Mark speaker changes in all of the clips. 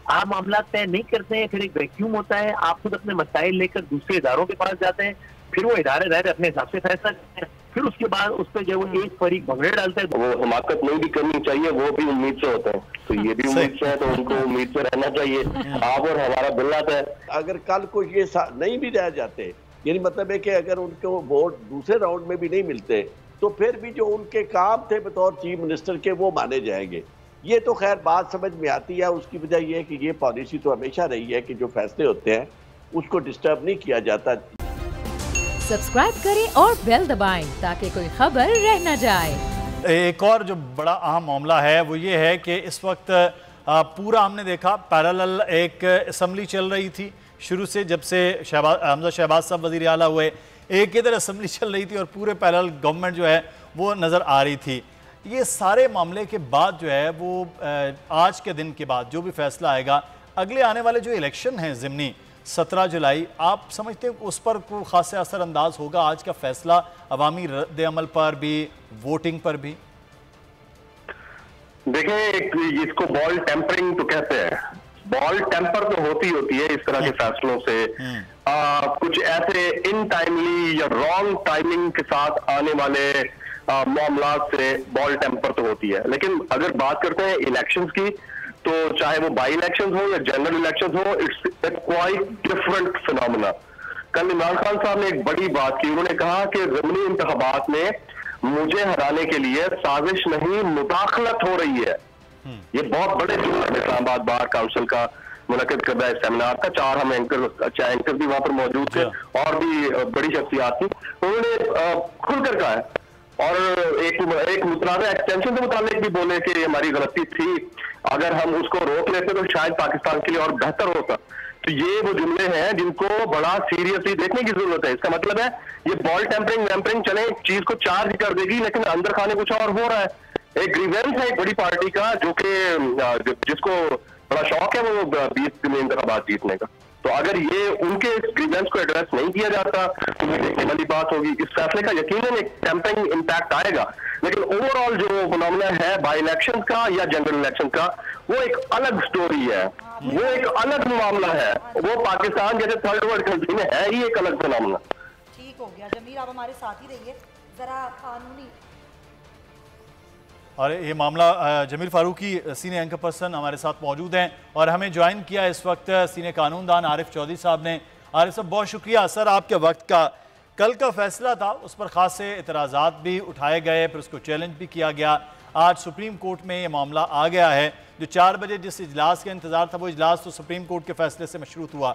Speaker 1: आप मामला तय नहीं करते हैं, फिर एक वैक्यूम होता है, आप खुद अपने मसाइल लेकर दूसरे इदारों के पास जाते हैं, फिर वो इदारे रह अपने हिसाब से फैसला करते हैं, फिर उसके बाद उस पर जब वो एक फरीक भंगड़े डालते हैं,
Speaker 2: वो हिमाकत नहीं भी करनी चाहिए, वो भी उम्मीद से होते हैं, तो ये भी उम्मीद से है, तो उनको उम्मीद से रहना चाहिए। आप और हमारा बिल्लात है।
Speaker 3: अगर कल को ये नहीं भी रह जाते, यानी मतलब है कि अगर उनको वोट दूसरे राउंड में भी नहीं मिलते, तो फिर भी जो उनके काम थे बतौर चीफ मिनिस्टर के वो माने जाएंगे। ये तो खैर बात समझ में आती है। उसकी वजह यह है कि ये पॉलिसी तो हमेशा रही है कि जो फैसले होते हैं उसको डिस्टर्ब नहीं किया जाता।
Speaker 4: सब्सक्राइब करें और बेल दबाएं ताकि कोई खबर रह न जाए।
Speaker 5: एक और जो बड़ा अहम मामला है वो ये है कि इस वक्त पूरा हमने देखा पैरेलल एक असम्बली चल रही थी शुरू से, जब से हमजा शहबाज साहब वज़ीर आला हुए, एक इधर असम्बली चल रही थी और पूरे पैरेलल गवर्नमेंट जो है वो नज़र आ रही थी। ये सारे मामले के बाद जो है वो आज के दिन के बाद जो भी फैसला आएगा, अगले आने वाले जो इलेक्शन हैं ज़िमनी 17 जुलाई, आप समझते हैं उस पर कोई खास असरअंदाज होगा आज का फैसला अवामी रद्द अमल पर भी, वोटिंग पर भी?
Speaker 2: देखें, इसको बॉल टेम्परिंग तो कहते हैं। बॉल टेम्पर तो होती है इस तरह के फैसलों से। कुछ ऐसे इन टाइमली या रॉन्ग टाइमिंग के साथ आने वाले मामला से बॉल टेम्पर तो होती है। लेकिन अगर बात करते हैं इलेक्शंस की, तो चाहे वो बाई इलेक्शन हो या जनरल इलेक्शन हो, it's a quite different phenomena. कल इमरान खान साहब ने एक बड़ी बात की, उन्होंने कहा कि ज़मीनी इंतखाबात में मुझे हराने के लिए साजिश नहीं, मुदाखलत हो रही है। ये बहुत बड़े इस्लामाबाद बार काउंसिल का मुनक्किद करदा है सेमिनार का। 4 हम एंकर भी वहां पर मौजूद थे और भी बड़ी शख्सियात थी। उन्होंने खुलकर कहा है और एक मुतनाज़ा एक्सटेंशन के मुतालिक भी बोले कि हमारी गलती थी, अगर हम उसको रोक लेते तो शायद पाकिस्तान के लिए और बेहतर होता। तो ये वो जुमले हैं जिनको बड़ा सीरियसली देखने की जरूरत है। इसका मतलब है ये बॉल टेम्परिंग वैम्परिंग चले चीज को चार्ज कर देगी, लेकिन अंदर खाने कुछ और हो रहा है। एक ग्रीवेंस है एक बड़ी पार्टी का, जो कि जिसको बड़ा शौक है वो 20 दिन इंतखाबात जीतने का। तो अगर ये उनके ग्रीवेंस को एड्रेस नहीं किया जाता तो ये देखने वाली बात होगी। इस फैसले का यकीनन एक टेम्परिंग इम्पैक्ट आएगा, लेकिन ओवरऑल जो फिनोमेना है बाई इलेक्शन का या जनरल इलेक्शन का, वो एक अलग स्टोरी है, वो एक अलग मामला है। वो पाकिस्तान जैसे थर्ड वर्ल्ड कंट्री में है ही एक अलग फिनोमेना।
Speaker 6: ठीक हो गया जमीर, आप हमारे साथ ही रहिए जरा कानूनी।
Speaker 5: और ये मामला जमीर फारूकी सीनियर एंकर पर्सन हमारे साथ मौजूद हैं और हमें ज्वाइन किया इस वक्त सीनियर कानूनदान आरिफ चौधरी साहब ने। आरिफ साहब, बहुत शुक्रिया सर आपके वक्त का। कल का फैसला था, उस पर खास से इतराज़ात भी उठाए गए, फिर उसको चैलेंज भी किया गया। आज सुप्रीम कोर्ट में ये मामला आ गया है। जो 4 बजे जिस इजलास का इंतजार था वो इजलास तो सुप्रीम कोर्ट के फैसले से मशरूत हुआ।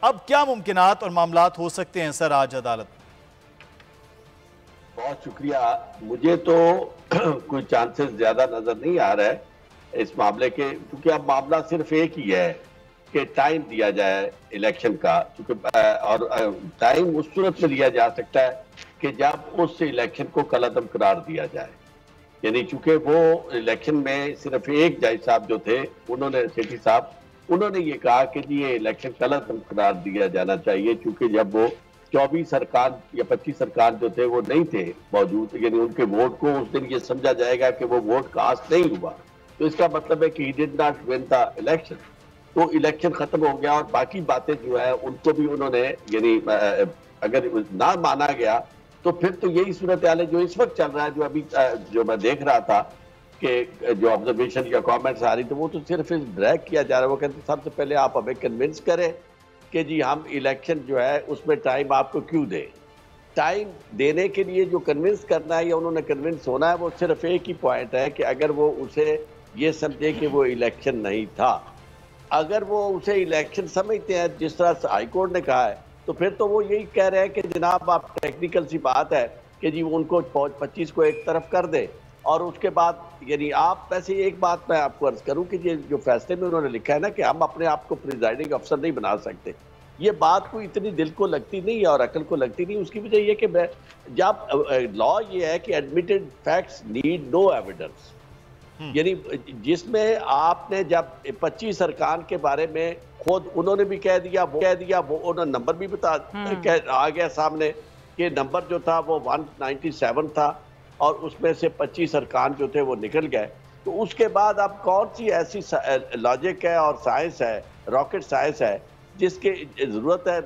Speaker 5: अब क्या मुमकिनात और मामलात हो सकते हैं सर आज अदालत?
Speaker 3: बहुत शुक्रिया। मुझे तो कोई चांसेस ज्यादा नजर नहीं आ रहा है इस मामले के, क्योंकि अब मामला सिर्फ एक ही है कि टाइम दिया जाए इलेक्शन का। क्योंकि और टाइम उस सूरत में दिया जा सकता है कि जब उस इलेक्शन को कलअदम करार दिया जाए। यानी चूंकि वो इलेक्शन में सिर्फ एक जज साहब जो थे, उन्होंने सेठी साहब, उन्होंने ये कहा कि जी ये इलेक्शन कलअदम करार दिया जाना चाहिए, क्योंकि जब वो 24 अरकान या 25 अरकान जो थे वो नहीं थे मौजूद, यानी उनके वोट को उस दिन ये समझा जाएगा कि वो वोट कास्ट नहीं हुआ, तो इसका मतलब है कि he did not win the election. तो इलेक्शन खत्म हो गया और बाकी बातें जो है उनको भी उन्होंने, यानी अगर ना माना गया तो फिर तो यही सूरत हाल है जो इस वक्त चल रहा है। जो अभी जो मैं देख रहा था कि जो ऑब्जर्वेशन या कमेंट्स आ रही, तो वो तो सिर्फ ड्रैग किया जा रहा है। वो कहते सबसे पहले आप हमें कन्विंस करें कि जी हम इलेक्शन जो है उसमें टाइम आपको क्यों दें। टाइम देने के लिए जो कन्विंस करना है या उन्होंने कन्विंस होना है, वो सिर्फ एक ही पॉइंट है कि अगर वो उसे ये समझे कि वो इलेक्शन नहीं था, अगर वो उसे इलेक्शन समझते हैं जिस तरह से हाई कोर्ट ने कहा है, तो फिर तो वो यही कह रहे हैं कि जनाब आप टेक्निकल सी बात है कि जी उनको 25 को एक तरफ कर दे और उसके बाद, यानी आप वैसे एक बात मैं आपको अर्ज करूं कि ये जो फैसले में उन्होंने लिखा है ना कि हम अपने आप को प्रिजाइडिंग अफसर नहीं बना सकते, ये बात को इतनी दिल को लगती नहीं है और अकल को लगती नहीं। उसकी वजह यह कि जब लॉ ये है कि admitted facts need no evidence, यानी जिसमें आपने जब 25 अरकान के बारे में खुद उन्होंने भी कह दिया, वो उन्होंने नंबर भी आ गया सामने कि नंबर जो था वो 197 था और उसमें से 25 अरकान जो थे वो निकल गए। तो उसके बाद अब कौन सी ऐसी लॉजिक है और साइंस है, रॉकेट साइंस है, जिसके जरूरत है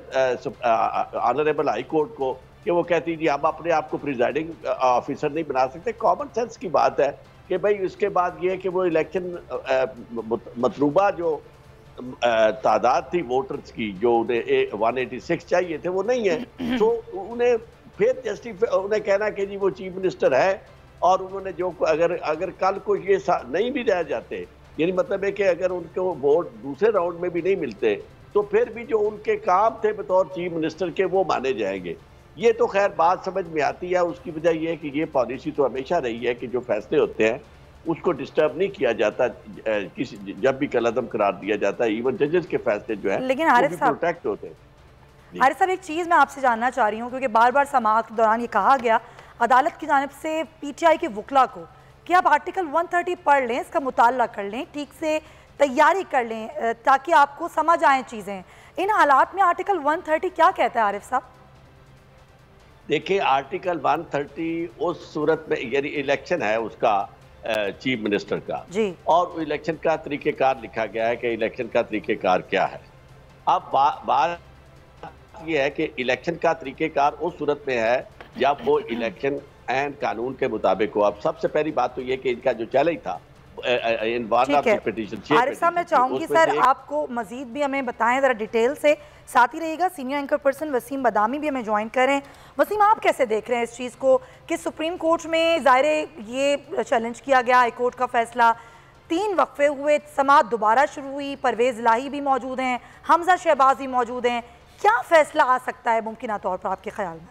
Speaker 3: ऑनरेबल हाई कोर्ट को कि वो कहती जी हम अपने आप को प्रिजाइडिंग ऑफिसर नहीं बना सकते। कॉमन सेंस की बात है कि भाई उसके बाद ये कि वो इलेक्शन मतलूबा जो तादाद थी वोटर्स की जो उन्हें 186 चाहिए थे वो नहीं है, तो उन्हें फिर उन्हें कहना कि जी वो चीफ मिनिस्टर है और उन्होंने जो अगर कल को ये नहीं भी रह जाते, यानी मतलब है कि अगर उनको वोट दूसरे राउंड में भी नहीं मिलते तो फिर भी जो उनके काम थे बतौर चीफ मिनिस्टर के वो माने जाएंगे। ये तो खैर बात समझ में आती है। उसकी वजह यह है कि ये पॉलिसी तो हमेशा रही है कि जो फैसले होते हैं उसको डिस्टर्ब नहीं किया जाता, किसी जब भी कलअदम करार दिया जाता है, इवन जजेस के फैसले जो है
Speaker 7: लेकिन आरिफ साहब
Speaker 3: प्रोटेक्ट होते हैं।
Speaker 7: आरिफ साहब, एक चीज़ मैं आपसे जानना चाह रही हूँ, क्योंकि बार बार समाअत के दौरान ये कहा गया अदालत की जानिब से पीटीआई के वकला को कि आप आर्टिकल 130 पढ़ लें, इसका मुताला कर लें, ठीक से तैयारी कर लें ताकि आपको समझ आए चीज़ें। इन हालात में आर्टिकल 130 क्या कहता है आरिफ साहब?
Speaker 3: देखिए, आर्टिकल 130 उस सूरत में, यानी इलेक्शन है उसका चीफ मिनिस्टर का
Speaker 7: जी,
Speaker 3: और इलेक्शन का तरीक़ेकार लिखा गया है कि इलेक्शन का तरीक़ेकार क्या है। अब बात यह है कि इलेक्शन का तरीक़ेकार उस सूरत में है जब वो इलेक्शन एंड कानून के मुताबिक हो। अब सबसे पहली बात तो ये कि इनका जो चैलेंज था
Speaker 7: आरिफ साहब, मैं चाहूंगी सर आपको मजीद भी हमें बताएं जरा डिटेल से। साथ ही रहेगा सीनियर एंकर पर्सन वसीम बदामी भी हमें ज्वाइन करें। वसीम, आप कैसे देख रहे हैं इस चीज़ को कि सुप्रीम कोर्ट में ज़ाहिर ये चैलेंज किया गया, हाई कोर्ट का फैसला, 3 वक्फे हुए, समाअत दोबारा शुरू हुई, परवेज़ इलाही भी मौजूद हैं, हमजा शहबाज भी मौजूद हैं, क्या फैसला आ सकता है मुमकिन तौर पर आपके ख्याल में?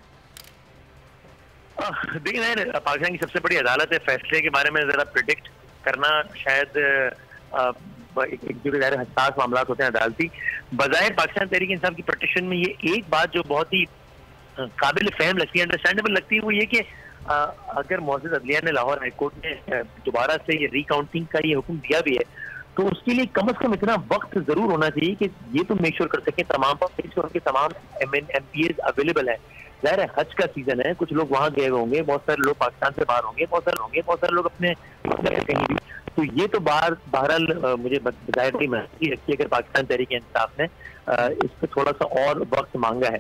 Speaker 1: देखिए, पाकिस्तान की सबसे बड़ी अदालत है, फैसले के बारे में जरा प्रिडिक्ट करना शायद एक जो हसास मामला होते हैं अदालती। बजाय पाकिस्तान तहरीक इंसाफ की पिटीशन में ये एक बात जो बहुत ही काबिल फहम लगती है, अंडरस्टैंडेबल लगती है, वो ये कि अगर मौजूद अदलिया ने लाहौर हाईकोर्ट ने दोबारा से ये रिकाउंटिंग का ये हुक्म दिया भी है तो उसके लिए कम से कम इतना वक्त जरूर होना चाहिए कि ये तो मेक श्योर कर सकें तमाम पब्लिक और उनके तमाम MPs अवेलेबल है। ज़ाहिर है हज का सीजन है, कुछ लोग वहाँ गए होंगे, बहुत सारे लोग पाकिस्तान से बाहर होंगे, बहुत सारे लोग अपने कहीं भी, तो ये तो बहरहाल मुझे जाहिर नहीं महसूस रखी अगर पाकिस्तान तहरीक इंसाफ ने इस पर थोड़ा सा और वक्त मांगा है।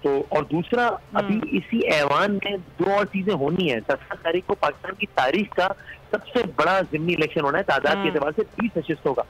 Speaker 1: तो और दूसरा, अभी इसी ऐवान में 2 और चीजें होनी है। 17 तारीख को पाकिस्तान की तारीख का सबसे बड़ा ज़िमनी इलेक्शन होना है, तादाद के एतबार से 30 नशिस्तों का,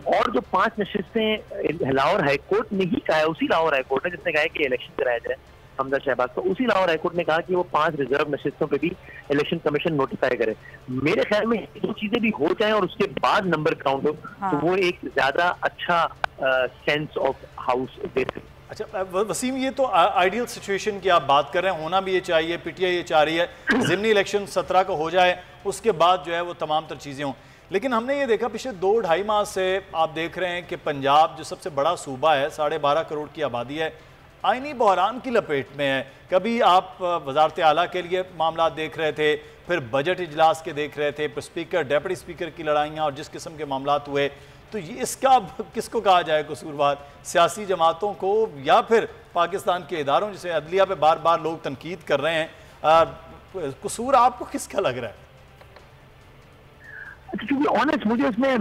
Speaker 1: और जो 5 नशिस्तें लाहौर हाईकोर्ट ने ही कहा है, उसी लाहौर हाईकोर्ट ने जिसने कहा है कि इलेक्शन कराया जाए हमजा शहबाज, तो उसी लाहौर हाईकोर्ट ने कहा कि वो 5 रिजर्व नशिस्तों पे भी इलेक्शन कमीशन नोटिफाई करे। मेरे ख्याल में 2 चीजें भी हो जाएं और उसके बाद नंबर काउंट हो, तो वो एक ज्यादा अच्छा सेंस ऑफ हाउस दे सकते।
Speaker 5: अच्छा वसीम, ये तो आइडियल सिचुएशन की आप बात कर रहे हैं, होना भी ये चाहिए, पीटीआई ये चाह रही है ज़िमनी इलेक्शन 17 को हो जाए, उसके बाद जो है वो तमाम तर चीज़ें हों। लेकिन हमने ये देखा पिछले 2-2.5 माह से आप देख रहे हैं कि पंजाब जो सबसे बड़ा सूबा है, 12.5 करोड़ की आबादी है, आईनी बहरान की लपेट में है। कभी आप वजारत आला के लिए मामला देख रहे थे, फिर बजट इजलास के देख रहे थे, फिर स्पीकर डेप्टी स्पीकर की लड़ाइयाँ और जिस किस्म के मामला हुए, तो ये इसका किसको कहा जाए कसूरवार, सियासी जमातों को या फिर पाकिस्तान के इदारों जिसे अदलिया पे बार बार लोग तनकीद कर रहे हैं, कसूर आपको किसका लग रहा है?
Speaker 1: क्योंकि ऑनेस्ट मुझे इसमें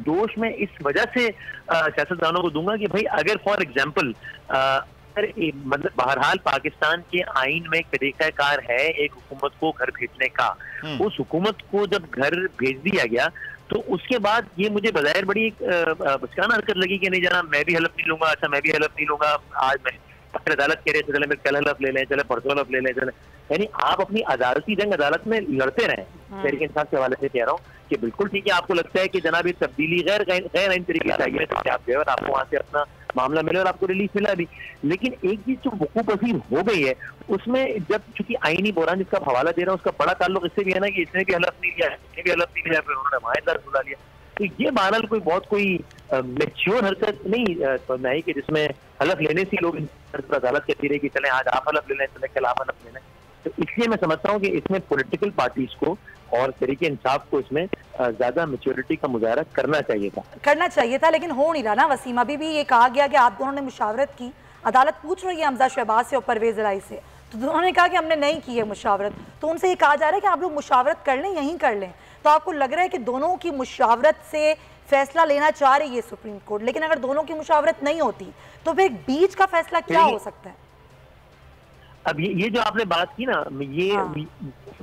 Speaker 1: दोष में इस वजह से सियासतदानों को दूंगा कि भाई अगर फॉर एग्जाम्पल मतलब बहरहाल पाकिस्तान के आइन में एक तरीकाकार है एक हुकूमत को घर भेजने का, उस हुकूमत को जब घर भेज दिया गया तो उसके बाद ये मुझे बज़ाहिर बड़ी एक बचकाना हरकत लगी कि नहीं जनाब मैं भी हलफ नहीं लूंगा, अच्छा मैं भी हलफ नहीं लूंगा, आज मैं अदालत कह रहे थे चले मैं कल हलफ ले लें, चले परसों हलफ ले लें, चले, यानी आप अपनी अदालती जंग अदालत में लड़ते रहें। तहरीक इंसाफ के हवाले से कह रहा हूँ कि बिल्कुल ठीक है, आपको लगता है कि जनाब ये तब्दीली गैर आइन तरीके से चाहिए तो आप गए और आपको वहाँ से अपना मामला मिले और आपको रिलीफ मिला भी, लेकिन एक चीज जो वकूफ़ पसीर हो गई है उसमें जब चूंकि आईनी बहरान जिसका हवाला दे रहा है उसका बड़ा ताल्लुक इससे भी है ना कि इसने भी हलफ नहीं लिया, इसने भी हलफ नहीं लिया, फिर उन्होंने माहिदार बुला लिया, तो ये बहरहाल कोई बहुत कोई मैच्योर हरकत नहीं है कि जिसमें हलफ लेने से लोग अदालत कहती रही कि चले आज आप हलफ ले लें, चले कल आप हलफ ले लें। तो इसलिए मैं समझता हूँ कि इसमें पॉलिटिकल पार्टीज को और तरीके इंसाफ को इसमें ज्यादा मैच्योरिटी का मुजाहरा करना चाहिए था, लेकिन हो नहीं रहा ना वसीम। अभी भी ये कहा गया कि आप दोनों ने मुशावरत की, अदालत पूछ रही है हमजा शहबाज से और परवेज इलाही से, तो दोनों ने कहा कि हमने नहीं की है मुशावरत, तो उनसे ये कहा जा रहा है कि आप लोग मुशावरत कर लें, यहीं कर लें।
Speaker 7: तो आपको लग रहा है कि दोनों की मुशावरत से फैसला लेना चाह रही है सुप्रीम कोर्ट, लेकिन अगर दोनों की मुशावरत नहीं होती तो फिर बीच का फैसला क्या हो सकता है?
Speaker 1: अब ये जो आपने बात की ना, ये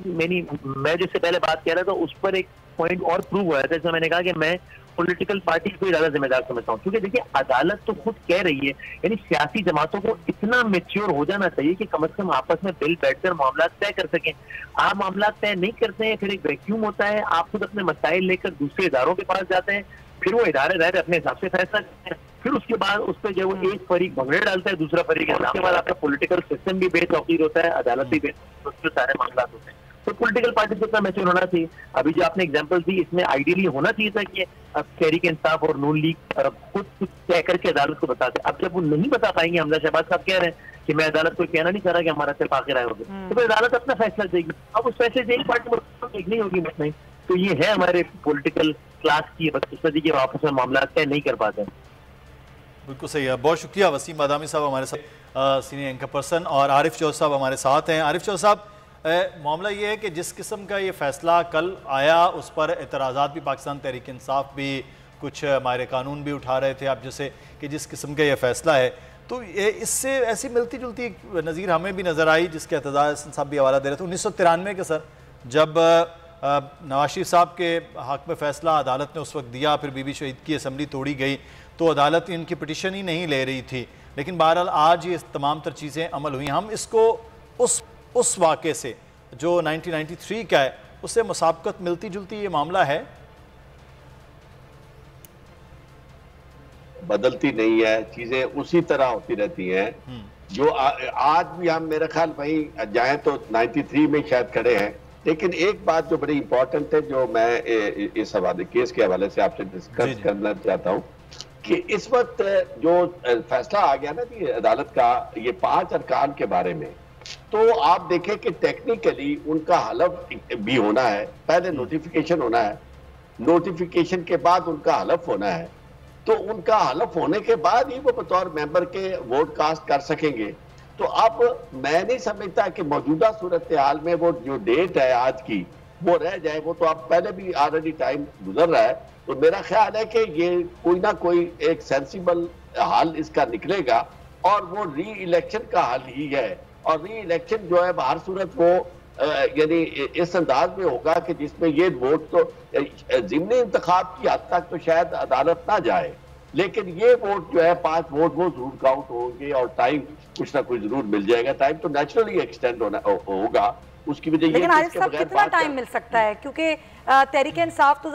Speaker 1: मैं जिससे पहले बात कह रहा था उस पर एक पॉइंट और प्रूव हुआ था, जैसे मैंने कहा कि मैं पॉलिटिकल पार्टी को ज्यादा जिम्मेदार समझता हूँ, क्योंकि देखिए अदालत तो खुद कह रही है, यानी सियासी जमातों को इतना मेच्योर हो जाना चाहिए कि कम से कम आपस में बिल बैठकर मामला तय कर सकें। आप मामला तय नहीं करते हैं, फिर एक वैक्यूम होता है, आप खुद अपने मसाइल लेकर दूसरे इदारों के पास जाते हैं, फिर वो इदारे रह अपने हिसाब से फैसला करते हैं, फिर उसके बाद उस पर जो वो एक फरीक भंगड़े डालता है, दूसरा फरीक, उसके बाद आपका पॉलिटिकल सिस्टम भी बेतौकीर होता है, अदालत भी बेतौकीर, सारे मामला होते हैं। तो पॉलिटिकल पार्टी को इतना मैच्योर होना चाहिए। अभी जो आपने एग्जांपल दी, इसमें आइडियली होना चाहिए था कि अब तहरीक इंसाफ और नून लीग खुद कुछ तय करके अदालत को बताते। अब जब वो नहीं बता पाएंगे, हमजा शहबाज साहब कह रहे हैं कि मैं अदालत को कहना नहीं चाह रहा कि हमारा सिर्फ आखिर आए होगी, तो फिर अदालत अपना फैसला देगी। अब उस फैसले से एक पार्टी देखनी होगी नहीं। तो ये है हमारे पॉलिटिकल क्लास की बदकिस्मती कि आपस में मामला तय नहीं कर पाते।
Speaker 5: बिल्कुल सही है, बहुत शुक्रिया वसीम बादामी साहब हमारे साथ सीनियर एंकर पर्सन, और आरिफ चौधरी साहब हमारे साथ हैं। आरिफ चौधरी साहब, मामला ये है कि जिस किस्म का ये फ़ैसला कल आया उस पर एतराज़ात भी पाकिस्तान तहरीक इंसाफ भी, कुछ हमारे कानून भी उठा रहे थे आप जैसे कि जिस किस्म का ये फ़ैसला है, तो ये इससे ऐसी मिलती जुलती नज़ीर हमें भी नज़र आई जिसके एतजाज साहब भी हवाला दे रहे थे 1993 के सर, जब नवाज शरीफ साहब के हक़ में फ़ैसला अदालत ने उस वक्त दिया, फिर बीबी शहीद की असम्बली तोड़ी गई तो अदालत इनकी पिटिशन ही नहीं ले रही थी, लेकिन बहरहाल आज ये तमाम तर चीज़ें अमल हुई। हम इसको उस वाक़े से जो 1993 का है उससे मुसाबकत मिलती जुलती ये मामला है?
Speaker 3: बदलती नहीं है, चीजें उसी तरह होती रहती हैं जो आज भी हम मेरे ख्याल वही जाए तो 93 में शायद खड़े हैं। लेकिन एक बात जो बड़ी इंपॉर्टेंट है जो मैं इस हवाले केस के हवाले से आपसे डिस्कस करना चाहता हूँ कि इस वक्त जो फैसला आ गया ना कि अदालत का ये 5 अरकान के बारे में, तो आप देखें कि टेक्निकली उनका हलफ भी होना है, पहले नोटिफिकेशन होना है, नोटिफिकेशन के बाद उनका हलफ होना है, तो उनका हलफ होने के बाद ही वो बतौर मेंबर के वोट कास्ट कर सकेंगे। तो अब मैं नहीं समझता कि मौजूदा सूरत हाल में वो जो डेट है आज की वो रह जाए, वो तो अब पहले भी ऑलरेडी टाइम गुजर रहा है। तो मेरा ख्याल है कि ये कोई ना कोई एक सेंसिबल हल इसका निकलेगा और वो री इलेक्शन का हल ही है, और री इलेक्शन जो है हर सूरत वो यानी इस अंदाज में होगा कि जिसमें ये वोट तो ज़िमनी इंतखाब की हद तक तो शायद अदालत ना जाए, लेकिन ये वोट जो है 5 वोट वो जरूर काउंट होंगे और टाइम कुछ ना कुछ जरूर मिल जाएगा। टाइम तो नेचुरली एक्सटेंड होगा, उसकी वजह ये
Speaker 7: कितना टाइम मिल सकता है, क्योंकि तहरीक इंसाफ तो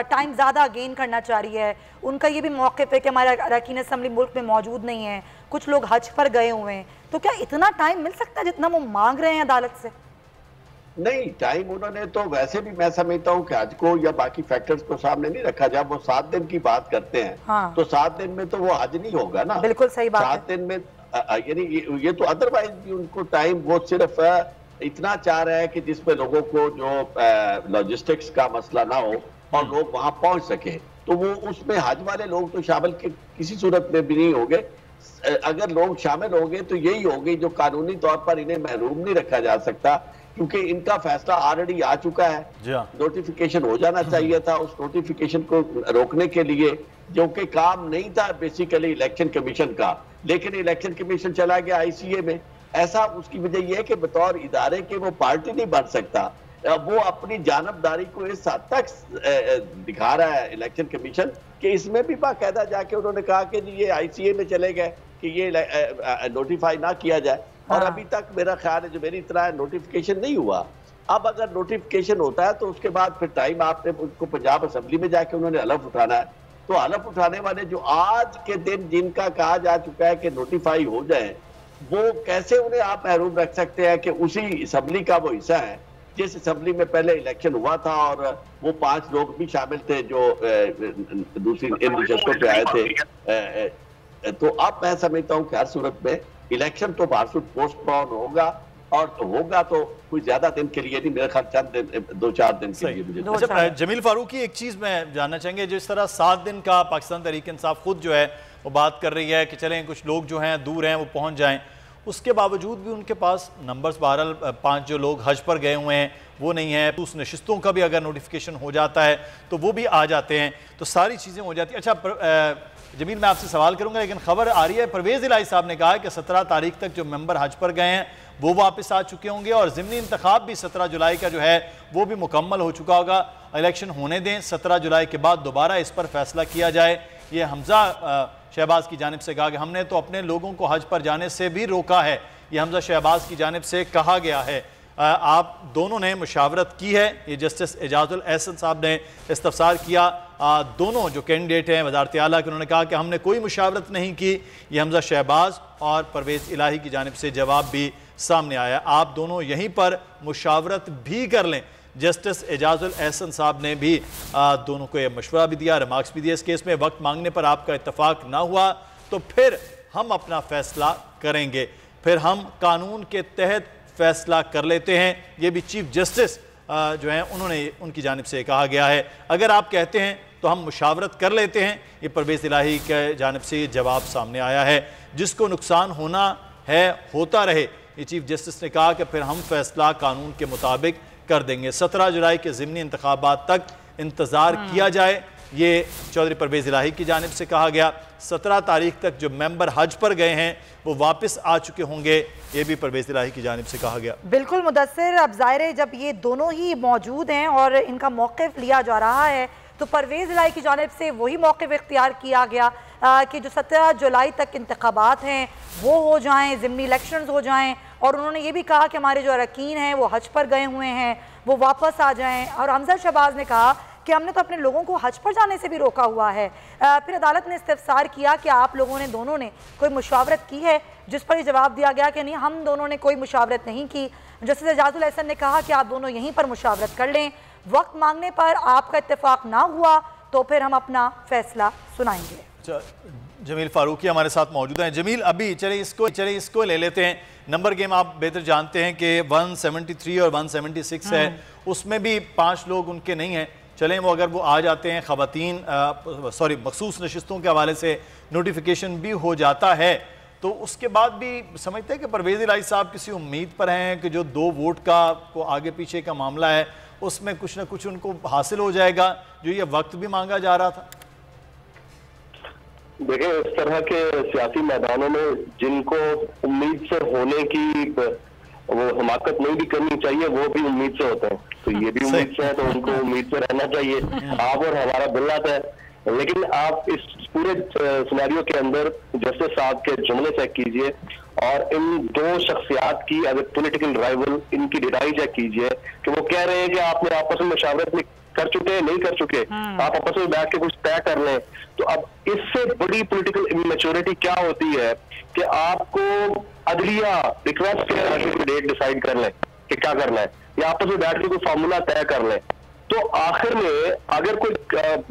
Speaker 7: टाइम ज्यादा गेन करना चाह रही है, उनका ये भी मौक़िफ़ है कि हमारे अरकान असम्बली मुल्क में मौजूद नहीं है, कुछ लोग हज पर गए हुए हैं, तो क्या इतना टाइम मिल सकता है जितना वो मांग रहे हैं अदालत से?
Speaker 3: नहीं, टाइम उन्होंने तो वैसे भी मैं समझता हूँ कि हज को या बाकी फैक्टर्स को सामने नहीं रखा। जब वो 7 दिन की बात करते हैं तो 7 दिन में तो वो हज नहीं होगा ना।
Speaker 7: बिल्कुल सही बात
Speaker 3: 7 दिन में यानी ये तो अदरवाइज भी उनको टाइम वो सिर्फ इतना चाह रहा है कि जिसमें लोगों को जो लॉजिस्टिक्स का मसला ना हो और लोग वहां पहुंच सके, तो वो उसमें हज वाले लोग तो शामिल किसी सूरत में भी नहीं होंगे। अगर लोग शामिल होंगे तो यही होगी जो कानूनी तौर पर इन्हें महरूम नहीं रखा जा सकता, क्योंकि इनका फैसला ऑलरेडी आ चुका है। नोटिफिकेशन हो जाना चाहिए था, उस नोटिफिकेशन को रोकने के लिए जो कि काम नहीं था बेसिकली इलेक्शन कमीशन का, लेकिन इलेक्शन कमीशन चला गया ICA में। ऐसा उसकी वजह यह है कि बतौर इदारे के वो पार्टी नहीं बन सकता, वो अपनी जानबदारी को इस हद तक दिखा रहा है इलेक्शन कमीशन कि इसमें भी बाकायदा जाके उन्होंने कहा कि ये ICA में चले गए कि ये नोटिफाई ना किया जाए, और अभी तक मेरा ख्याल है जो मेरी तरह नोटिफिकेशन नहीं हुआ। अब अगर नोटिफिकेशन होता है तो उसके बाद फिर टाइम आपने उसको पंजाब असम्बली में जाके उन्होंने हलफ उठाना है, तो हलफ उठाने वाले जो आज के दिन जिनका कहा जा चुका है कि नोटिफाई हो जाए, वो कैसे उन्हें आप महरूम रख सकते हैं कि उसी असम्बली का वो हिस्सा है जिस असम्बली में पहले इलेक्शन हुआ था और वो 5 लोग भी शामिल थे जो दूसरी इन नशस्तों पे आए थे। तो अब मैं समझता हूँ कि हर सूरत में इलेक्शन तो बारसूद पोस्टपोन होगा, और होगा तो कोई ज्यादा दिन के लिए नहीं, मेरे ख्याल चंद दिन 2-4 दिन के लिए मुझे।
Speaker 5: अच्छा जमील फारूकी, एक चीज़ मैं जानना चाहेंगे, जिस तरह 7 दिन का पाकिस्तान तहरीक इंसाफ खुद जो है वो बात कर रही है कि चलें कुछ लोग जो हैं दूर हैं वो पहुंच जाएं, उसके बावजूद भी उनके पास नंबर्स, बहरहाल 5 जो लोग हज पर गए हुए हैं वो नहीं है। उस नशिस्तों का भी अगर नोटिफिकेशन हो जाता है तो वो भी आ जाते हैं, तो सारी चीज़ें हो जाती हैं। अच्छा जमील, मैं आपसे सवाल करूंगा, लेकिन खबर आ रही है परवेज़ इलाही साहब ने कहा है कि 17 तारीख तक जो मेंबर हज पर गए हैं वो वापस आ चुके होंगे और ज़िमनी इंतखाब भी 17 जुलाई का जो है वो भी मुकम्मल हो चुका होगा। इलेक्शन होने दें, 17 जुलाई के बाद दोबारा इस पर फैसला किया जाए। ये हमजा शहबाज की जानिब से कहा कि हमने तो अपने लोगों को हज पर जाने से भी रोका है, ये हमजा शहबाज की जानिब से कहा गया है। आप दोनों ने मुशावरत की है, ये जस्टिस एजाजुल एहसन साहब ने इस्तफसार किया। दोनों जो कैंडिडेट हैं वज़ारत आला के, उन्होंने कहा कि हमने कोई मुशावरत नहीं की। ये हमजा शहबाज और परवेज़ इलाही की जानिब से जवाब भी सामने आया। आप दोनों यहीं पर मुशावरत भी कर लें। जस्टिस एजाजुल एहसन साहब ने भी दोनों को यह मशवरा भी दिया, रिमार्क्स भी दिए। इस केस में वक्त मांगने पर आपका इत्तफाक ना हुआ तो फिर हम अपना फैसला करेंगे, फिर हम कानून के तहत फैसला कर लेते हैं। ये भी चीफ जस्टिस जो हैं उन्होंने उनकी जानिब से कहा गया है। अगर आप कहते हैं तो हम मुशावरत कर लेते हैं। ये परवेज़ इलाही के जानिब से जवाब सामने आया है। जिसको नुकसान होना है होता रहे, ये चीफ जस्टिस ने कहा कि फिर हम फैसला कानून के मुताबिक कर देंगे। 17 जुलाई के ज़िमनी इंतखाबात तक इंतज़ार किया जाए, ये चौधरी परवेज़ इलाही की जानिब से कहा गया। 17 तारीख तक जो मेंबर हज पर गए हैं वो वापस आ चुके होंगे, ये भी परवेज़ इलाही की जानिब से कहा गया।
Speaker 7: बिल्कुल मुदस्सिर, अब ज़ाहिर है जब ये दोनों ही मौजूद हैं और इनका मौक़िफ़ लिया जा रहा है तो परवेज़ इलाही की जानिब से वही मौक़िफ़ इख्तियार किया गया कि जो 17 जुलाई तक इंतखाबात हैं वो हो जाएँ, ज़िमनी इलेक्शंस हो जाएँ। और उन्होंने ये भी कहा कि हमारे जो अरकान हैं वो हज पर गए हुए हैं वो वापस आ जाएँ। और हमजा शहबाज ने कहा कि हमने तो अपने लोगों को हज पर जाने से भी रोका हुआ है। फिर अदालत ने इस्तफसार किया कि आप लोगों ने दोनों ने कोई मुशावरत की है, जिस पर जवाब दिया गया कि नहीं, हम दोनों ने कोई मुशावरत नहीं की। जस्टिस एजाजुल एहसन ने कहा कि आप दोनों यहीं पर मुशावरत कर लें, वक्त मांगने पर आपका इत्तेफाक ना हुआ तो फिर हम अपना फैसला सुनाएंगे।
Speaker 5: जमील फारूकी हमारे साथ मौजूद हैं। जमील, अभी चलिए इसको ले लेते हैं। नंबर गेम आप बेहतर जानते हैं कि 173 और 176 है, उसमें भी 5 लोग उनके नहीं हैं। चलें वो अगर वो आ जाते हैं, ख़वातीन मखसूस नशिस्तों के हवाले से नोटिफिकेशन भी हो जाता है तो उसके बाद भी समझते हैं कि परवेज़ इलाही साहब किसी उम्मीद पर हैं कि जो 2 वोट का को आगे पीछे का मामला है उसमें कुछ ना कुछ उनको हासिल हो जाएगा, जो ये वक्त भी मांगा जा रहा था।
Speaker 2: देखिए, इस तरह के सियासी मैदानों में जिनको उम्मीद से होने की वो हमाकत नहीं भी करनी चाहिए, वो भी उम्मीद से होते हैं। तो ये भी उम्मीद से है तो उनको उम्मीद से रहना चाहिए। आप और हमारा बिल्लात है। लेकिन आप इस पूरे सिनेरियो के अंदर जस्टिस साहब के जुमले चेक कीजिए और इन 2 शख्सियात की एज ए पॉलिटिकल राइवल इनकी डिटाई चेक कीजिए कि वो कह रहे हैं कि आपने आपस में मुशावरत कर चुके हैं, नहीं कर चुके, आप आपस में बैठ के कुछ तय कर लें। तो अब इससे बड़ी पॉलिटिकल इमेच्योरिटी क्या होती है कि आपको अदलिया रिक्वेस्ट के डेट डिसाइड कर लें कि क्या करना है, या आपस में बैठ के कोई फार्मूला तय कर लें। तो आखिर में अगर कोई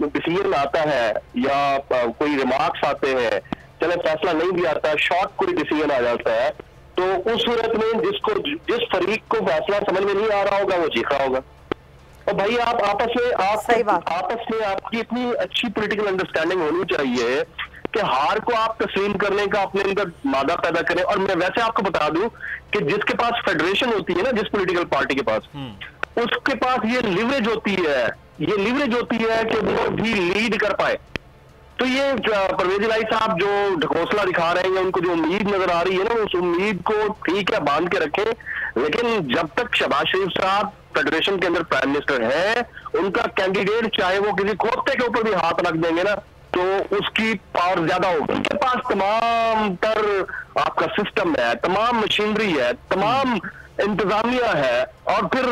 Speaker 2: डिसीजन आता है या कोई रिमार्क्स आते हैं, चले फैसला नहीं भी आता, शॉर्ट कोई डिसीजन आ जाता है, तो उस सूरत में जिस फरीक को फैसला समझ में नहीं आ रहा होगा वो चीख रहा होगा। और भाई आप आपस में आपकी इतनी अच्छी पॉलिटिकल अंडरस्टैंडिंग होनी चाहिए कि हार को आप तस्लीम करने का अपने अंदर मादा पैदा करें। और मैं वैसे आपको बता दूं कि जिसके पास फेडरेशन होती है ना, जिस पॉलिटिकल पार्टी के पास, उसके पास ये लिवरेज होती है कि वो भी लीड कर पाए। तो ये परवेज़ इलाही साहब जो ढकोसला दिखा रहे हैं या उनको जो उम्मीद नजर आ रही है ना, उस उम्मीद को ठीक है बांध के रखें। लेकिन जब तक शहबाज शरीफ साहब फेडरेशन के अंदर प्राइम मिनिस्टर है, उनका कैंडिडेट चाहे वो किसी खोपते के ऊपर भी हाथ रख देंगे ना तो उसकी पावर ज्यादा होगी। उनके पास तमाम तर आपका सिस्टम है, तमाम मशीनरी है, तमाम इंतजामिया है। और फिर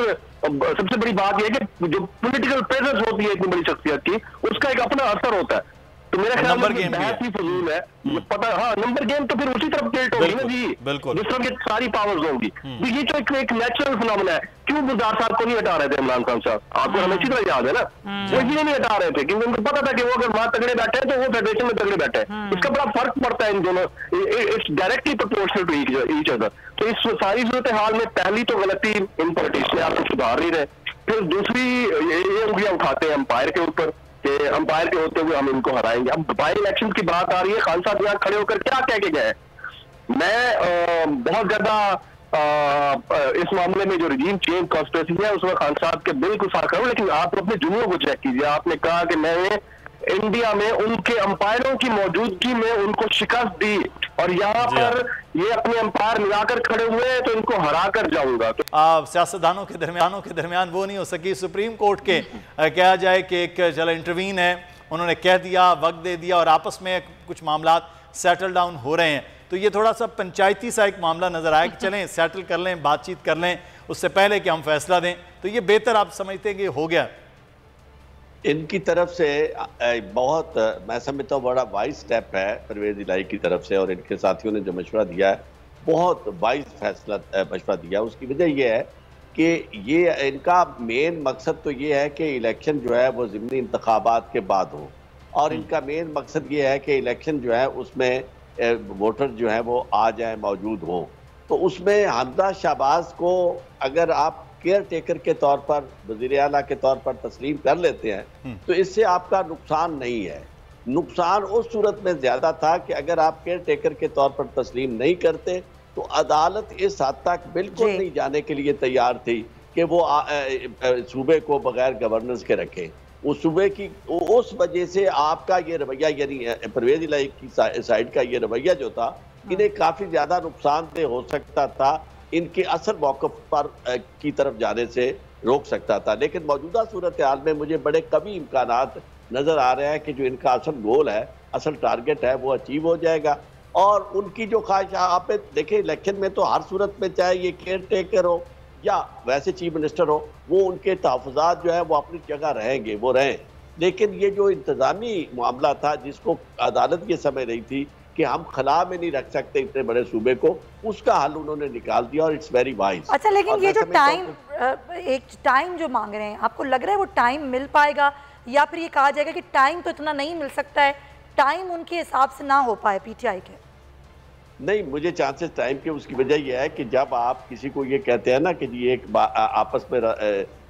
Speaker 2: सबसे बड़ी बात यह है कि जो पॉलिटिकल प्रेजेंस होती है इतनी बड़ी शख्सियत की, उसका एक अपना असर होता है। तो मेरा ख्याल में बहस ही फजूल है। पता हाँ, नंबर गेम तो फिर उसी तरफ टिल्ट होगी ना जी, जिस तरह की सारी पावर्स होंगी। तो ये तो एक नेचुरल फिनोमेना है। क्यों गुलजार साहब को नहीं हटा रहे थे इमरान खान साहब? आपको हमें अच्छी तरह याद है ना, वो इसलिए नहीं हटा रहे थे क्योंकि उनको पता था कि वो अगर वहां तगड़े बैठे हैं तो वो फेडरेशन में तगड़े बैठे हैं। इसका बड़ा फर्क पड़ता है इन दोनों, it's directly proportional to each other. तो इस सारी सूरत हाल में पहली तो गलती इन पॉलिटिशियन आपको सुधार नहीं रहे, फिर दूसरी ये उंगलियां उठाते हैं अंपायर के ऊपर कि अंपायर के होते हुए हम इनको हराएंगे। अब बाई इलेक्शन की बात आ रही है, खान साहब यहाँ खड़े होकर क्या कह के गए? मैं बहुत ज्यादा इस मामले में जो रजीम चेंज कॉन्स्पिरेसी है उसमें खान साहब के बिल्कुल साथ करूं, लेकिन आप अपने जुमलों को चेक कीजिए। आपने कहा कि मैंने इंडिया में उनके अंपायरों की मौजूदगी में उनको शिकस्त दी और यहाँ पर ये अपने अंपायर मिलाकर खड़े हुए हैं तो इनको हरा कर जाऊंगा। तो
Speaker 5: सियासतदानों के दरमियान वो नहीं हो सकी। सुप्रीम कोर्ट के कहा जाए कि एक चलो इंटरवीन है, उन्होंने कह दिया, वक्त दे दिया और आपस में कुछ मामला सेटल डाउन हो रहे हैं। तो ये थोड़ा सा पंचायती सा एक मामला नजर आया कि चलें सेटल कर लें, बातचीत कर लें उससे पहले कि हम फैसला दें। तो ये बेहतर आप समझते हैं कि हो गया?
Speaker 3: इनकी तरफ से बहुत मैं समझता हूँ बड़ा वाइज स्टेप है परवेज इलाही की तरफ से, और इनके साथियों ने जो मशवरा दिया है बहुत वाइज फैसला मशवरा दिया। उसकी वजह यह है कि ये इनका मेन मकसद तो ये है कि इलेक्शन जो है वो ज़िमनी इंतखाबात के बाद हो, और इनका मेन मकसद ये है कि इलेक्शन जो है उसमें वोटर जो है वो आ जाए, मौजूद हो। तो उसमें हमजा शहबाज को अगर आप केयर टेकर के तौर पर, वज़ीर आला के तौर पर तस्लीम कर लेते हैं तो इससे आपका नुकसान नहीं है। नुकसान उस सूरत में ज़्यादा था कि अगर आप केयर टेकर के तौर पर तस्लीम नहीं करते तो अदालत इस हद तक बिल्कुल नहीं जाने के लिए तैयार थी कि वो सूबे को बगैर गवर्नेंस के रखें। उस सूबे की उस वजह से आपका ये रवैया, यानी परवेज इलाही की साइड का ये रवैया जो था, इन्हें काफ़ी ज़्यादा नुकसानदेह हो सकता था, इनके असल मौक़िफ़ पर की तरफ जाने से रोक सकता था। लेकिन मौजूदा सूरत हाल में मुझे बड़े कभी इम्कानात नज़र आ रहे हैं कि जो इनका असल गोल है, असल टारगेट है, वो अचीव हो जाएगा। और उनकी जो ख्वाहिश, आप देखें इलेक्शन में तो हर सूरत में चाहे ये केयर टेकर हो या वैसे चीफ मिनिस्टर हो, वो उनके तहफ़्फ़ुज़ात जो है वो अपनी जगह रहेंगे, वो रहें। लेकिन ये जो इंतज़ामी मामला था जिसको अदालत ये समझ रही थी कि हम खला में नहीं रख सकते इतने बड़े सूबे को, उसका हल उन्होंने निकाल दिया और इट्स वेरी वाइज।
Speaker 7: अच्छा, लेकिन ये जो टाइम जो मांग रहे हैं, आपको लग रहा है वो टाइम मिल पाएगा, या फिर ये कहा जाएगा कि टाइम तो इतना नहीं मिल सकता है, टाइम उनके हिसाब से ना हो पाए पीटीआई के?
Speaker 3: नहीं, मुझे चांसेस टाइम के उसकी वजह यह है कि जब आप किसी को ये कहते हैं ना कि जी एक आपस में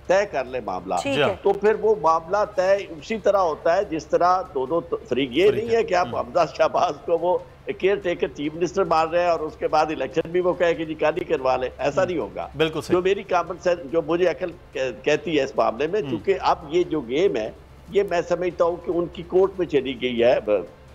Speaker 3: तय कर ले मामला, तो फिर वो मामला तय उसी तरह होता है जिस तरह दोनों फरीक, ये नहीं है कि आप हमजा शहबाज को वो केयर टेकर चीफ मिनिस्टर मान रहे हैं और उसके बाद इलेक्शन भी वो कहे कि जी काली करवा ले, ऐसा नहीं होगा।
Speaker 5: बिल्कुल
Speaker 3: जो मेरी कॉमन सेंस, जो मुझे अकल कहती है इस मामले में, क्योंकि अब ये जो गेम है ये मैं समझता हूँ कि उनकी कोर्ट में चली गई है,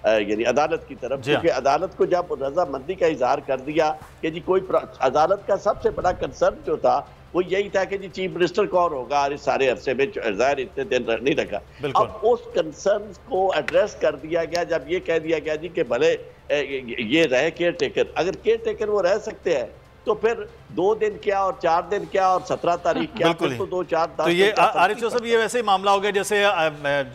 Speaker 3: यानी अदालत की तरफ, क्योंकि अदालत को जब रजामंदी का इजहार कर दिया कि जी कोई, अदालत का सबसे बड़ा कंसर्न जो था वो यही था कि जी चीफ मिनिस्टर कौन होगा, इस सारे अरसे में जाहिर इतने दिन नहीं रखा। अब उस कंसर्न को एड्रेस कर दिया गया जब ये कह दिया गया जी कि भले ये रहे केयर टेकर। अगर केयर टेकर वो रह सकते हैं तो फिर 2 दिन क्या और 4 दिन क्या और 17 तारीख क्या, तो 2-4
Speaker 5: तो ये आरिफ साहब ये वैसे ही मामला हो गया जैसे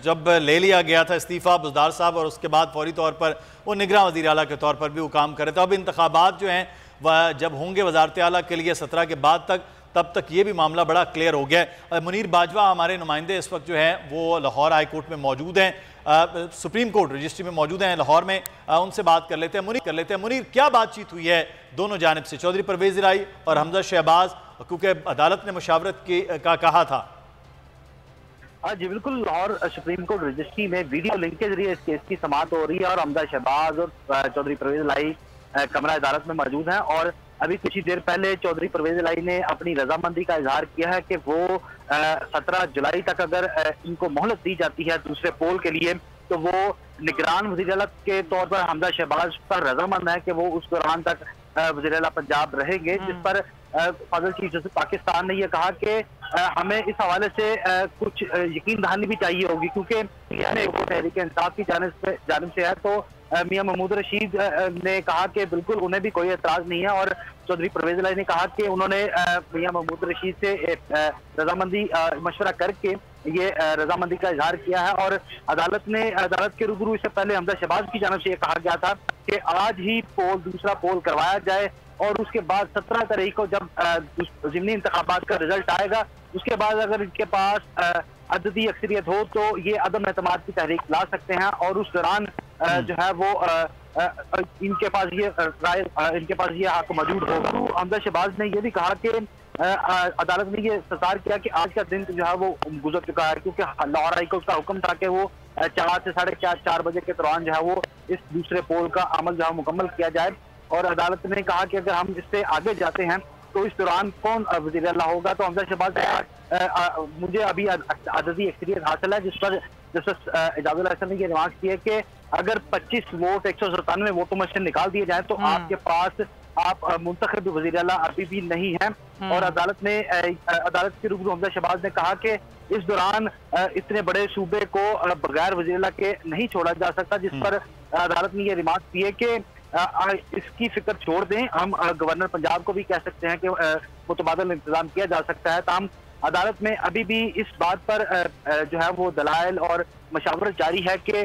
Speaker 5: जब ले लिया गया था इस्तीफा बुज़दार साहब और उसके बाद फौरी तौर पर वो निगरान वज़ीर आला के तौर पर भी वो काम करे। तो अब इंतखाबात जो हैं वह जब होंगे वज़ारत आला के लिए 17 के बाद तक, तब तक ये भी मामला बड़ा क्लियर हो गया है। मुनीर बाजवा हमारे नुमाइंदे इस वक्त जो हैं वो लाहौर हाई कोर्ट में मौजूद हैं, सुप्रीम कोर्ट रजिस्ट्री में मौजूद हैं लाहौर में, उनसे बात कर लेते हैं। मुनीर, क्या बातचीत हुई है दोनों जानिब से, चौधरी परवेज इलाही और हमजा शहबाज, क्योंकि अदालत ने मुशावरत का कहा था?
Speaker 1: हाँ जी बिल्कुल, लाहौर सुप्रीम कोर्ट रजिस्ट्री में वीडियो लिंक के जरिए इस केस की समाअत हो रही है और हमजा शहबाज और चौधरी परवेज इलाही कमरा अदालत में मौजूद हैं। और अभी कुछ ही देर पहले चौधरी परवेज इलाही ने अपनी रजामंदी का इजहार किया है कि वो 17 जुलाई तक अगर इनको मोहलत दी जाती है दूसरे पोल के लिए तो वो निगरान वज़ीर आला के तौर पर हमजा शहबाज पर रजामंद है कि वो उस दौरान तक वज़ीर आला पंजाब रहेंगे। जिस पर फाजिल चीफ जस्टिस पाकिस्तान ने यह कहा कि हमें इस हवाले से कुछ यकीन दहानी भी चाहिए होगी, क्योंकि तहरीक इंसाफ की जानिब से है। तो मियां महमूद रशीद ने कहा कि बिल्कुल उन्हें भी कोई एतराज नहीं है, और चौधरी परवेज इलाही ने कहा कि उन्होंने मियां महमूद रशीद से रजामंदी मशवरा करके ये रजामंदी का इजहार किया है। और अदालत के रूबरू इससे पहले हमजा शहबाज की जानिब से ये कहा गया था कि आज ही दूसरा पोल करवाया जाए और उसके बाद 17 तारीख को जब ज़िमनी इंतखाबात का रिजल्ट आएगा उसके बाद अगर इनके पास अददी अक्सरियत हो तो ये अदम एतमाद की तहरीक ला सकते हैं, और उस दौरान जो है वो इनके पास ये हक मौजूद होगा। तो हमजा शहबाज ने यह भी कहा कि अदालत ने ये इस्तसार किया कि आज का दिन जो है वो गुजर चुका है, क्योंकि लाहौर हाई कोर्ट का हुक्म था कि वो 4 से 4:30 बजे के दौरान जो है वो इस दूसरे पोल का अमल जो है मुकम्मल किया जाए।
Speaker 8: और अदालत ने कहा कि अगर हम इससे आगे जाते हैं तो इस दौरान कौन वज़ीर आला होगा। तो हमजा शहबाज मुझे अभी अददी एक्सपीरियंस हासिल है जिस पर जस्टिस एजाजुल हसन ने ये रिमार्क किए कि अगर 25 वोट 197 वोटों में से निकाल दिए जाए तो आपके पास आप मुंतखब वज़ीर आला अभी भी नहीं है। और अदालत के रूबरू हमजा शहबाज ने कहा कि इस दौरान इतने बड़े सूबे को बगैर वज़ीर आला के नहीं छोड़ा जा सकता, जिस पर अदालत ने ये रिमार्क किए कि इसकी फिक्र छोड़ दें, हम गवर्नर पंजाब को भी कह सकते हैं कि मुतबादल इंतजाम किया जा सकता है। ताहम अदालत में अभी भी इस बात पर जो है वो दलाइल और मशावरत जारी है कि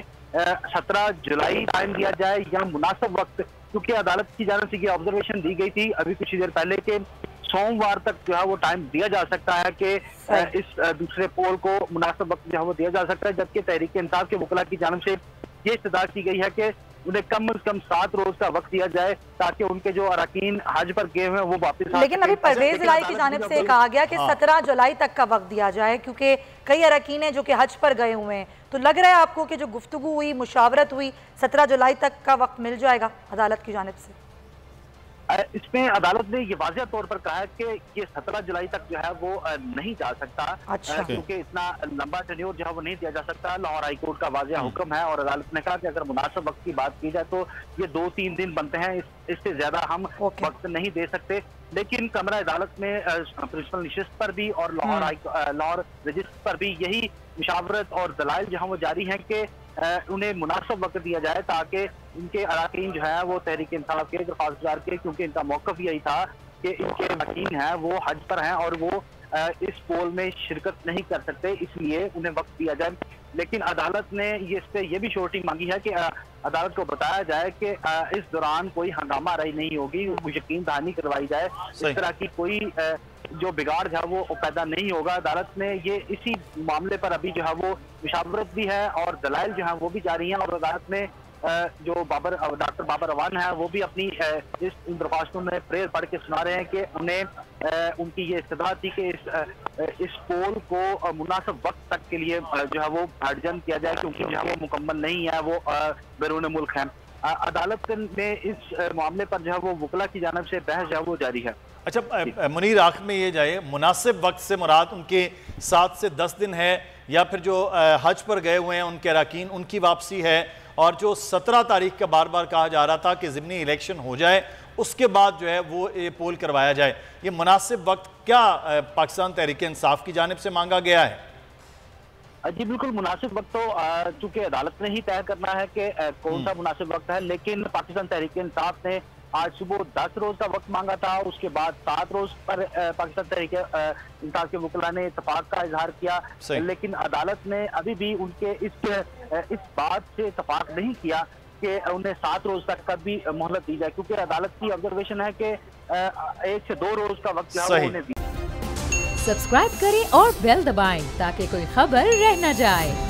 Speaker 8: 17 जुलाई टाइम दिया जाए या मुनासिब वक्त, क्योंकि अदालत की जानिब से ये ऑब्जर्वेशन दी गई थी अभी कुछ देर पहले के सोमवार तक जो है वो टाइम दिया जा सकता है कि इस दूसरे पोल को मुनासिब वक्त जो है वो दिया जा सकता है, जबकि तहरीक इंसाफ के वकला की जानिब से ये इस्तदा की गई है कि उन्हें कम से कम 7 रोज का वक्त दिया जाए ताकि उनके जो अरकान हज पर गए हुए हैं वो वापस आ।
Speaker 7: लेकिन अभी परवेज इलाही की जानिब से कहा गया कि 17 जुलाई तक का वक्त दिया जाए, क्योंकि कई अरकान हैं जो कि हज पर गए हुए हैं। तो लग रहा है आपको कि जो गुफ्तगू हुई, मुशावरत हुई, 17 जुलाई तक का वक्त मिल जाएगा अदालत की जानिब से?
Speaker 8: इसमें अदालत ने ये वाज़ेह तौर पर कहा है कि ये 17 जुलाई तक जो है वो नहीं जा सकता, क्योंकि इतना लंबा टेन्योर जो है वो नहीं दिया जा सकता। लाहौर हाई कोर्ट का वाज़ेह हुक्म है और अदालत ने कहा कि अगर मुनासिब वक्त की बात की जाए तो ये 2-3 दिन बनते हैं, इससे ज्यादा हम वक्त नहीं दे सकते। लेकिन कमरा अदालत में प्रिंसिपल नशिस्त पर भी और लाहौर रजिस्टर पर भी यही मुशावरत और दलाइल जो है वो जारी हैं कि उन्हें मुनासिब वक्त दिया जाए ताकि इनके अरकान जो है वो तहरीक इंसाफ के दरख्वास्त गुजार के, क्योंकि इनका मौक़िफ़ यही था कि इनके अरकान हैं वो हज पर हैं और वो इस पोल में शिरकत नहीं कर सकते, इसलिए उन्हें वक्त दिया जाए। लेकिन अदालत ने ये भी श्योरिटी मांगी है कि अदालत को बताया जाए कि इस दौरान कोई हंगामा आराई नहीं होगी, यकीन दहानी करवाई जाए, इस तरह की कोई जो बिगाड़ है वो पैदा नहीं होगा। अदालत ने ये इसी मामले पर अभी जो है वो मुशावरत भी है और दलाइल जो है वो भी जारी हैं। और अदालत ने जो डॉक्टर बाबर अवान है वो भी अपनी इन दरख्वास्तों में प्रेयर पढ़ के सुना रहे हैं कि उन्हें उनकी ये इस्तदा थी कि इस पोल को मुनासिब वक्त तक के लिए जो है वो एडजन किया जाए, क्योंकि जो है वो मुकम्मल नहीं है, वो बैरून मुल्क है। अदालत ने इस मामले पर जो है वो वकला की जानिब से बहस जो है वो जारी है।
Speaker 5: अच्छा मुनीर, आखिर में ये जाए, मुनासिब वक्त से मुराद उनके 7 से 10 दिन है या फिर जो हज पर गए हुए हैं उनके अरकान उनकी वापसी है, और जो 17 तारीख का बार बार कहा जा रहा था कि ज़िमनी इलेक्शन हो जाए उसके बाद जो है वो ये पोल करवाया जाए, ये मुनासिब वक्त क्या पाकिस्तान तहरीक इंसाफ की जानिब से मांगा गया है?
Speaker 8: जी बिल्कुल, मुनासिब वक्त तो चूंकि अदालत ने ही तय करना है कि कौन सा मुनासिब वक्त है, लेकिन पाकिस्तान तहरीक इंसाफ ने आज सुबह 10 रोज का वक्त मांगा था, उसके बाद 7 रोज पर पाकिस्तान तहरीक इंसाफ के वकला ने इत्तफाक का इजहार किया। लेकिन अदालत ने अभी भी उनके इस बात से इत्तफाक नहीं किया कि उन्हें 7 रोज तक का भी मोहलत दी जाए, क्योंकि अदालत की ऑब्जर्वेशन है कि 1 से 2 रोज का वक्त जो है उन्हें दिया।
Speaker 4: सब्सक्राइब करें और बेल दबाएं ताकि कोई खबर रह न जाए।